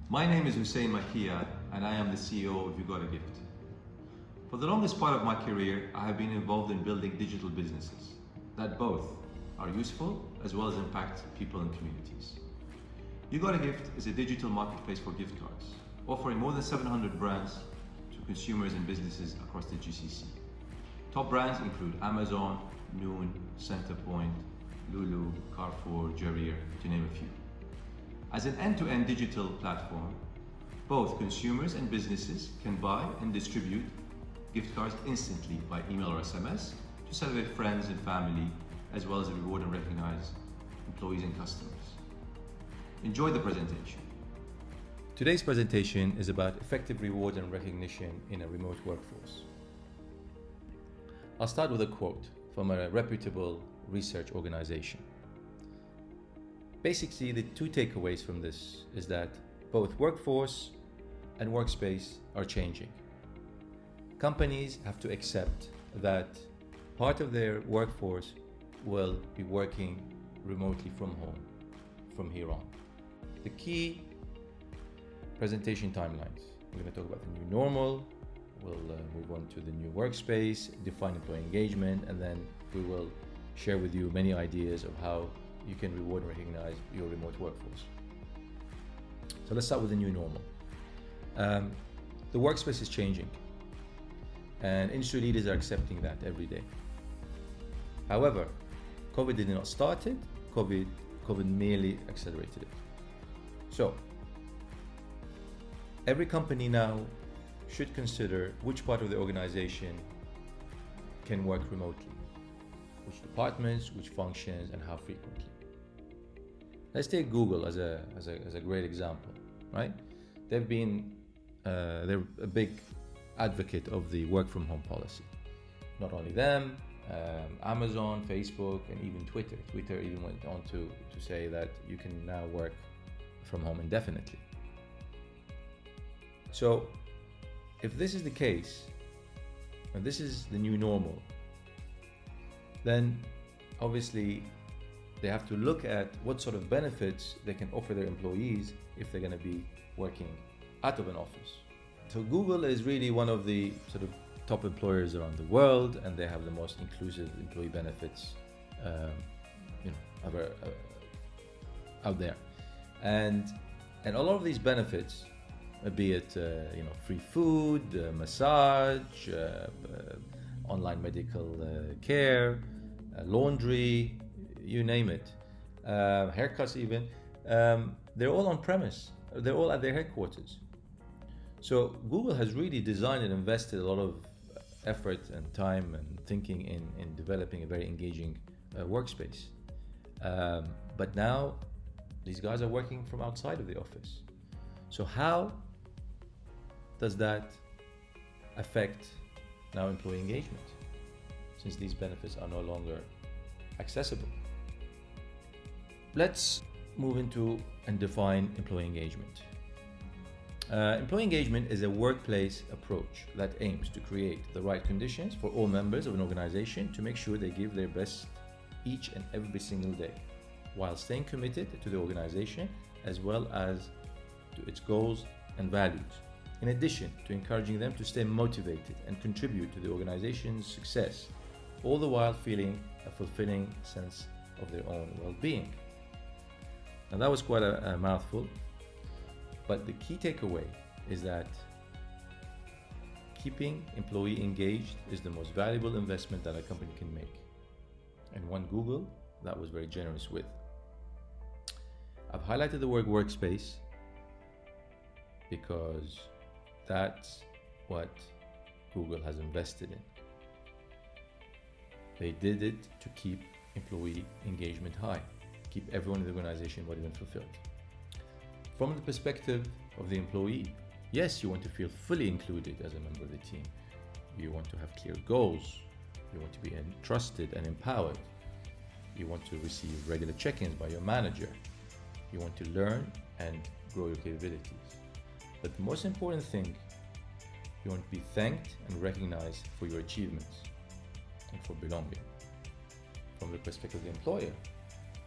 My name is Husain Makiya and I am the CEO of YouGotaGift. For the longest part of my career, I have been involved in building digital businesses that both are useful as well as impact people and communities. YouGotaGift is a digital marketplace for gift cards, offering more than 700 brands to consumers and businesses across the GCC. Top brands include Amazon, Noon, Centerpoint, Lulu, Carrefour, Jarier, to name a few. As an end-to-end digital platform, both consumers and businesses can buy and distribute gift cards instantly by email or SMS to celebrate friends and family, as well as reward and recognize employees and customers. Enjoy the presentation. Today's presentation is about effective reward and recognition in a remote workforce. I'll start with a quote from a reputable research organization. Basically, the two takeaways from this is that both workforce and workspace are changing. Companies have to accept that part of their workforce will be working remotely from home from here on. The key presentation timelines. We're going to talk about the new normal, we'll move on to the new workspace, define employee engagement, and then we will share with you many ideas of how you can reward and recognize your remote workforce. So let's start with the new normal. The workspace is changing and industry leaders are accepting that every day. However, COVID did not start it, COVID merely accelerated it. So every company now should consider which part of the organization can work remotely, which departments, which functions, and how frequently. Let's take Google as a great example, right? They're a big advocate of the work from home policy. Not only them, Amazon, Facebook, and even Twitter. Twitter even went on to say that you can now work from home indefinitely. So if this is the case, and this is the new normal, then obviously they have to look at what sort of benefits they can offer their employees if they're going to be working out of an office. So Google is really one of the sort of top employers around the world, and they have the most inclusive employee benefits ever out there. And a lot of these benefits, be it free food, massage, online medical care, laundry, you name it, haircuts even, they're all on premise. They're all at their headquarters. So Google has really designed and invested a lot of effort and time and thinking in developing a very engaging workspace. But now these guys are working from outside of the office. So how does that affect now employee engagement, since these benefits are no longer accessible? Let's move into and define employee engagement. Employee engagement is a workplace approach that aims to create the right conditions for all members of an organization to make sure they give their best each and every single day, while staying committed to the organization as well as to its goals and values, in addition to encouraging them to stay motivated and contribute to the organization's success, all the while feeling a fulfilling sense of their own well-being. Now that was quite a mouthful, but the key takeaway is that keeping employee engaged is the most valuable investment that a company can make, and one Google that was very generous with. I've highlighted the word workspace because that's what Google has invested in. They did it to keep employee engagement high, keep everyone in the organization motivated and fulfilled. From the perspective of the employee, yes, you want to feel fully included as a member of the team. You want to have clear goals. You want to be trusted and empowered. You want to receive regular check-ins by your manager. You want to learn and grow your capabilities. But the most important thing, you want to be thanked and recognized for your achievements and for belonging. From the perspective of the employer,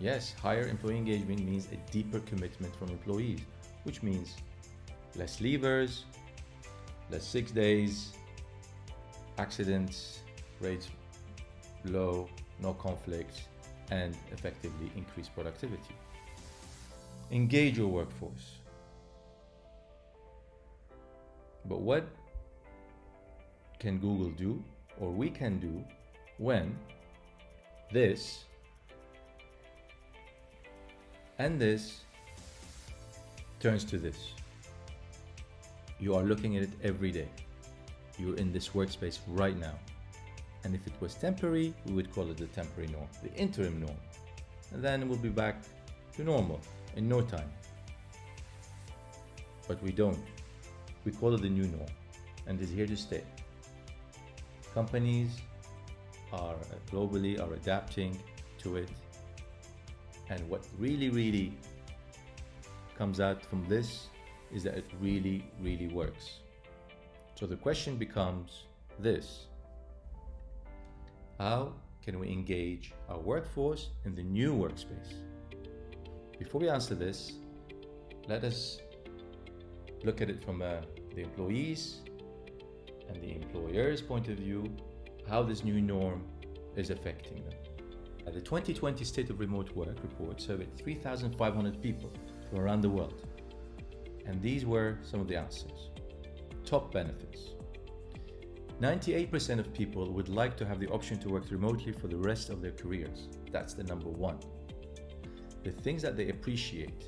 yes, higher employee engagement means a deeper commitment from employees, which means less leavers, less 6 days, accidents rates low, no conflicts, and effectively increase productivity. Engage your workforce. But what can Google do, or we can do, when this and this turns to this? You are looking at it every day. You're in this workspace right now. And if it was temporary, we would call it the temporary norm, the interim norm. And then we'll be back to normal in no time. But we don't. We call it the new norm, and it's here to stay. Companies are globally are adapting to it. And what really comes out from this is that it really works. So the question becomes this: how can we engage our workforce in the new workspace? Before we answer this, let us look at it from the employees and the employer's point of view, how this new norm is affecting them. The 2020 State of Remote Work report surveyed 3,500 people from around the world. And these were some of the answers. Top benefits. 98% of people would like to have the option to work remotely for the rest of their careers. That's the number one. The things that they appreciate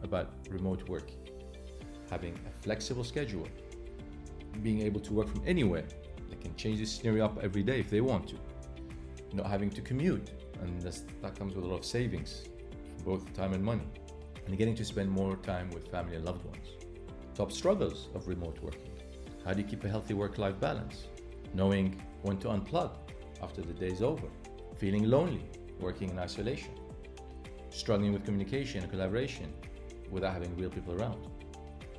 about remote working: having a flexible schedule, being able to work from anywhere. They can change the scenario up every day if they want to. Not having to commute, and that comes with a lot of savings, both time and money. And getting to spend more time with family and loved ones. Top struggles of remote working: how do you keep a healthy work-life balance? Knowing when to unplug after the day's over. Feeling lonely, working in isolation. Struggling with communication and collaboration without having real people around.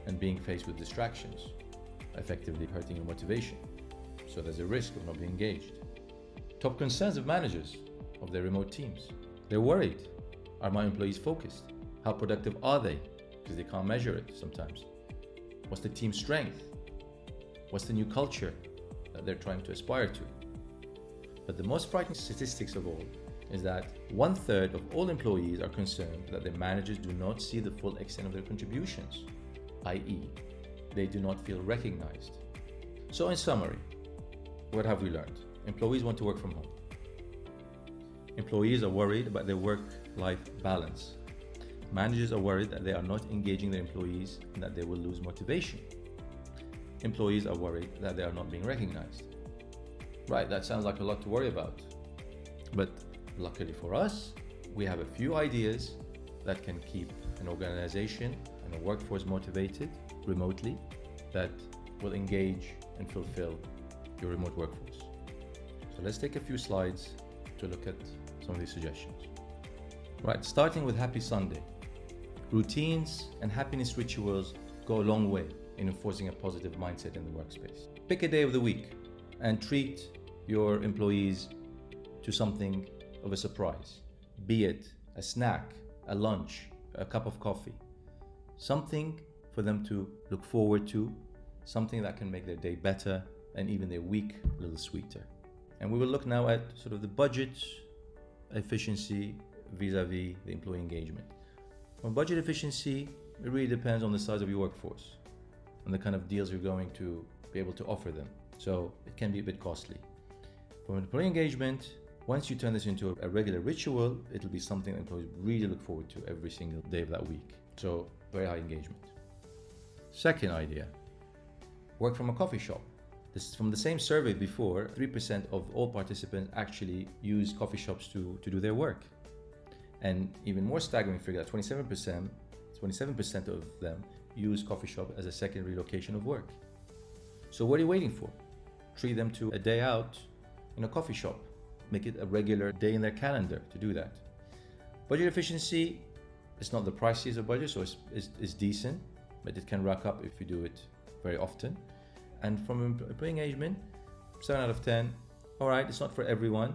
And being faced with distractions, effectively hurting your motivation. So there's a risk of not being engaged. Top concerns of managers of their remote teams: they're worried. Are my employees focused? How productive are they? Because they can't measure it sometimes. What's the team's strength? What's the new culture that they're trying to aspire to? But the most frightening statistics of all is that 1/3 of all employees are concerned that their managers do not see the full extent of their contributions, i.e., they do not feel recognized. So in summary, what have we learned? Employees want to work from home. Employees are worried about their work-life balance. Managers are worried that they are not engaging their employees and that they will lose motivation. Employees are worried that they are not being recognized. Right, that sounds like a lot to worry about. But luckily for us, we have a few ideas that can keep an organization and a workforce motivated remotely, that will engage and fulfill your remote workforce. So let's take a few slides to look at some of these suggestions. Right, starting with Happy Sunday. Routines and happiness rituals go a long way in enforcing a positive mindset in the workspace. Pick a day of the week and treat your employees to something of a surprise, be it a snack, a lunch, a cup of coffee, something for them to look forward to, something that can make their day better and even their week a little sweeter. And we will look now at sort of the budget efficiency vis-a-vis the employee engagement. On budget efficiency, it really depends on the size of your workforce and the kind of deals you're going to be able to offer them. So it can be a bit costly. For employee engagement, once you turn this into a regular ritual, it'll be something that employees really look forward to every single day of that week. So very high engagement. Second idea, work from a coffee shop. This is from the same survey before. 3% of all participants actually use coffee shops to do their work. And even more staggering figure, that 27% of them use coffee shop as a secondary location of work. So what are you waiting for? Treat them to a day out in a coffee shop. Make it a regular day in their calendar to do that. Budget efficiency, it's not the priciest of budget, so it's decent, but it can rack up if you do it very often. And from employee engagement, 7 out of 10. All right, it's not for everyone.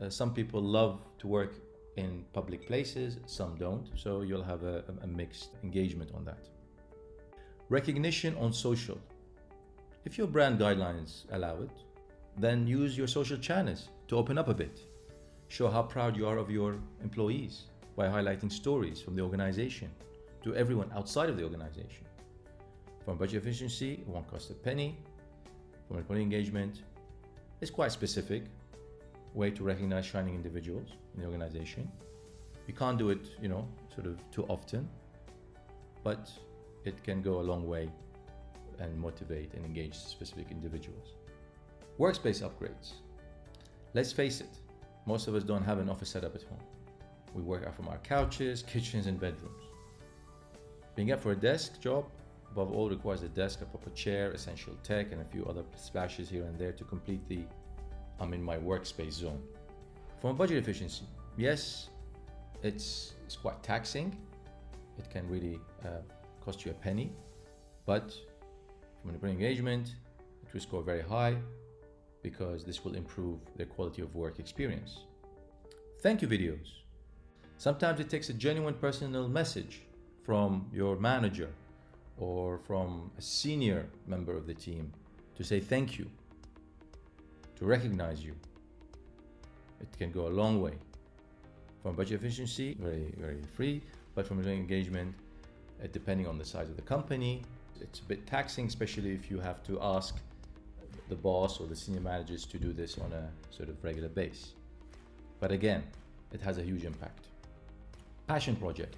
Some people love to work in public places, some don't. So you'll have a mixed engagement on that. Recognition on social. If your brand guidelines allow it, then use your social channels to open up a bit. Show how proud you are of your employees by highlighting stories from the organization to everyone outside of the organization. From budget efficiency, it won't cost a penny. From employee engagement, it's quite specific way to recognize shining individuals in the organization. You can't do it, sort of too often, but it can go a long way and motivate and engage specific individuals. Workspace upgrades. Let's face it, most of us don't have an office setup at home. We work out from our couches, kitchens, and bedrooms. Being up for a desk job, above all, requires a desk, a proper chair, essential tech, and a few other splashes here and there to complete the I'm in my workspace zone. From a budget efficiency, yes, it's quite taxing. It can really cost you a penny, but from an employee engagement, it will score very high because this will improve their quality of work experience. Thank you videos. Sometimes it takes a genuine personal message from your manager or from a senior member of the team to say thank you, to recognize you. It can go a long way. From budget efficiency, very, very free, but from employee engagement, depending on the size of the company, it's a bit taxing, especially if you have to ask the boss or the senior managers to do this on a sort of regular base. But again, it has a huge impact. Passion project.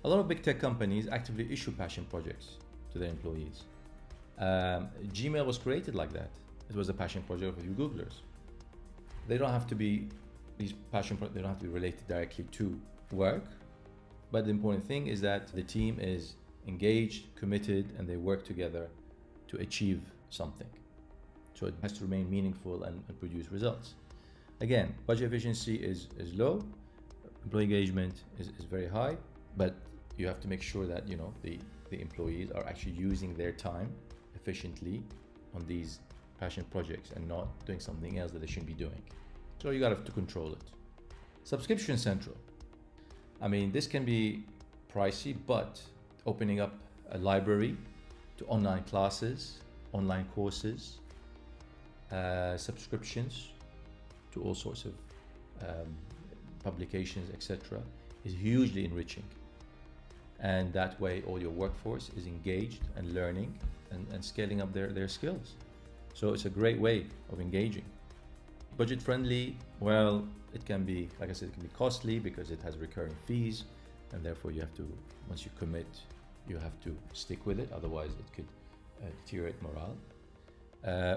A lot of big tech companies actively issue passion projects to their employees. Gmail was created like that. It was a passion project for you Googlers. They don't have to be these passion projects. They don't have to be related directly to work. But the important thing is that the team is engaged, committed, and they work together to achieve something. So it has to remain meaningful and produce results. Again, budget efficiency is low, employee engagement is very high, but you have to make sure that the employees are actually using their time efficiently on these passion projects and not doing something else that they shouldn't be doing. So you got to control it. Subscription Central. I mean, this can be pricey, but opening up a library to online classes, online courses, subscriptions to all sorts of publications, etc., is hugely enriching. And that way all your workforce is engaged and learning and scaling up their skills. So it's a great way of engaging. Budget friendly, well, it can be, like I said, it can be costly because it has recurring fees, and therefore you have to, once you commit, you have to stick with it, otherwise it could deteriorate morale.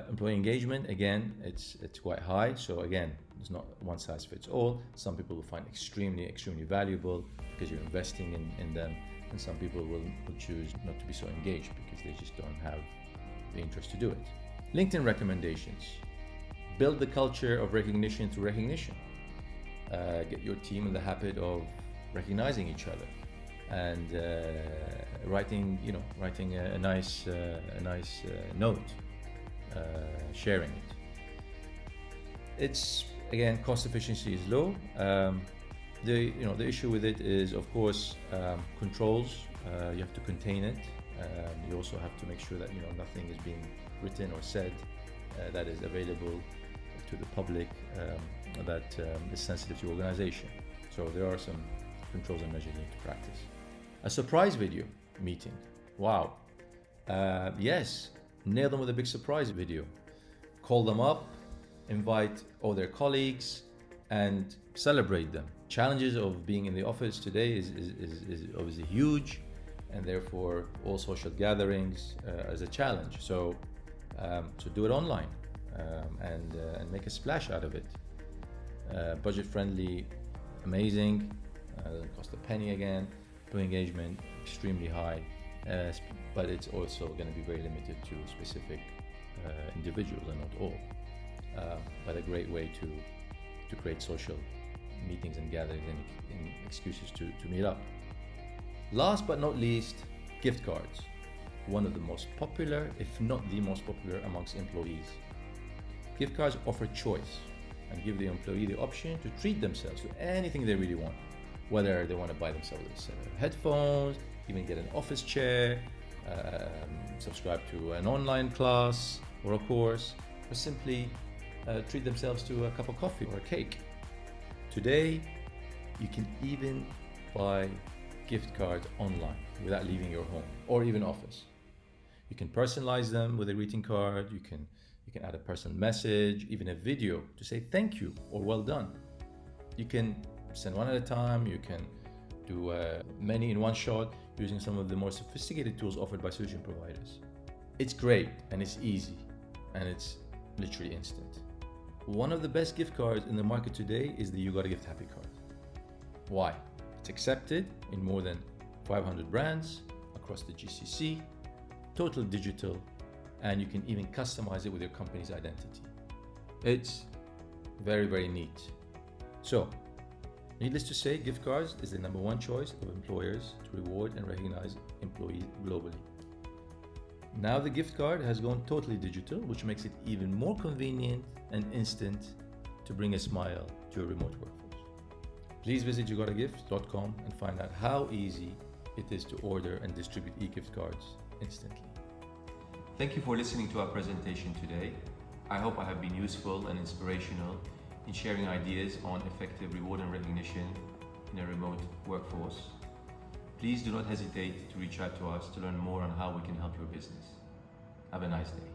Employee engagement, again, it's quite high, so again, it's not one size fits all. Some people will find extremely valuable because you're investing in them, and some people will choose not to be so engaged because they just don't have the interest to do it. LinkedIn recommendations. Build the culture of recognition through recognition. Get your team in the habit of recognizing each other and writing a nice note, sharing it. It's, again, cost efficiency is low. The issue with it is, of course, controls. You have to contain it. You also have to make sure that nothing is being written or said that is available to the public that is sensitive to your organization. So there are some controls and measures you need to practice. A surprise video meeting. Wow. Yes, nail them with a big surprise video. Call them up, invite all their colleagues, and celebrate them. Challenges of being in the office today is obviously huge, and therefore all social gatherings is a challenge. So do it online and make a splash out of it. Budget friendly, amazing, doesn't cost a penny again. Employee engagement, extremely high, but it's also going to be very limited to specific individuals and not all. But a great way to create social meetings and gatherings and excuses to meet up. Last but not least, gift cards. One of the most popular, if not the most popular, amongst employees. Gift cards offer choice and give the employee the option to treat themselves to anything they really want. Whether they want to buy themselves a set of headphones, even get an office chair, subscribe to an online class or a course, or simply treat themselves to a cup of coffee or a cake. Today, you can even buy gift cards online without leaving your home or even office. You can personalize them with a greeting card. You can add a personal message, even a video to say thank you or well done. You can send one at a time. You can do many in one shot using some of the more sophisticated tools offered by solution providers. It's great and it's easy and it's literally instant. One of the best gift cards in the market today is the YouGotaGift Happy Card. Why? It's accepted in more than 500 brands across the GCC, total digital, and you can even customize it with your company's identity. It's very, very neat. So, needless to say, gift cards is the number one choice of employers to reward and recognize employees globally. Now the gift card has gone totally digital, which makes it even more convenient and instant to bring a smile to your remote workforce. Please visit YouGotaGift.com and find out how easy it is to order and distribute e-gift cards instantly. Thank you for listening to our presentation today. I hope I have been useful and inspirational in sharing ideas on effective reward and recognition in a remote workforce. Please do not hesitate to reach out to us to learn more on how we can help your business. Have a nice day.